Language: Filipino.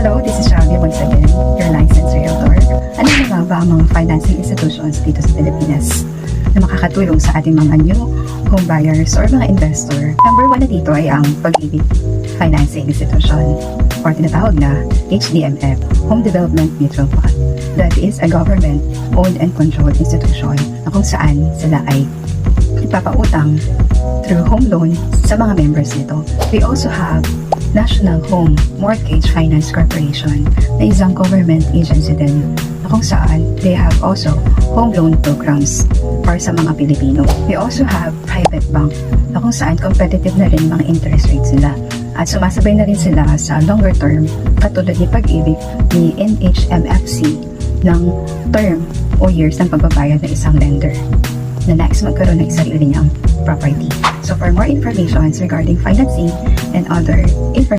Hello, this is Shabia once again, your licensed realtor. Ano na nga ba ang mga financing institutions dito sa Pilipinas na makakatulong sa ating mga new home buyers or mga investor? Number 1 na dito ay ang Pag-ibig Financing Institution or tinatawag na HDMF, Home Development Mutual Fund. That is a government-owned and controlled institution na kung saan sila ay ipapautang through home loan sa mga members nito. We also have National Home Mortgage Finance Corporation na isang government agency din na kung saan they have also home loan programs para sa mga Pilipino. We also have private bank na kung saan competitive na rin mga interest rates nila at sumasabay na rin sila sa longer term katulad ni Pag-ibig ni NHMFC ng term o years ng pagbabayad ng isang lender na nais magkaroon ng sarili niyang property. So for more information regarding financing and other information,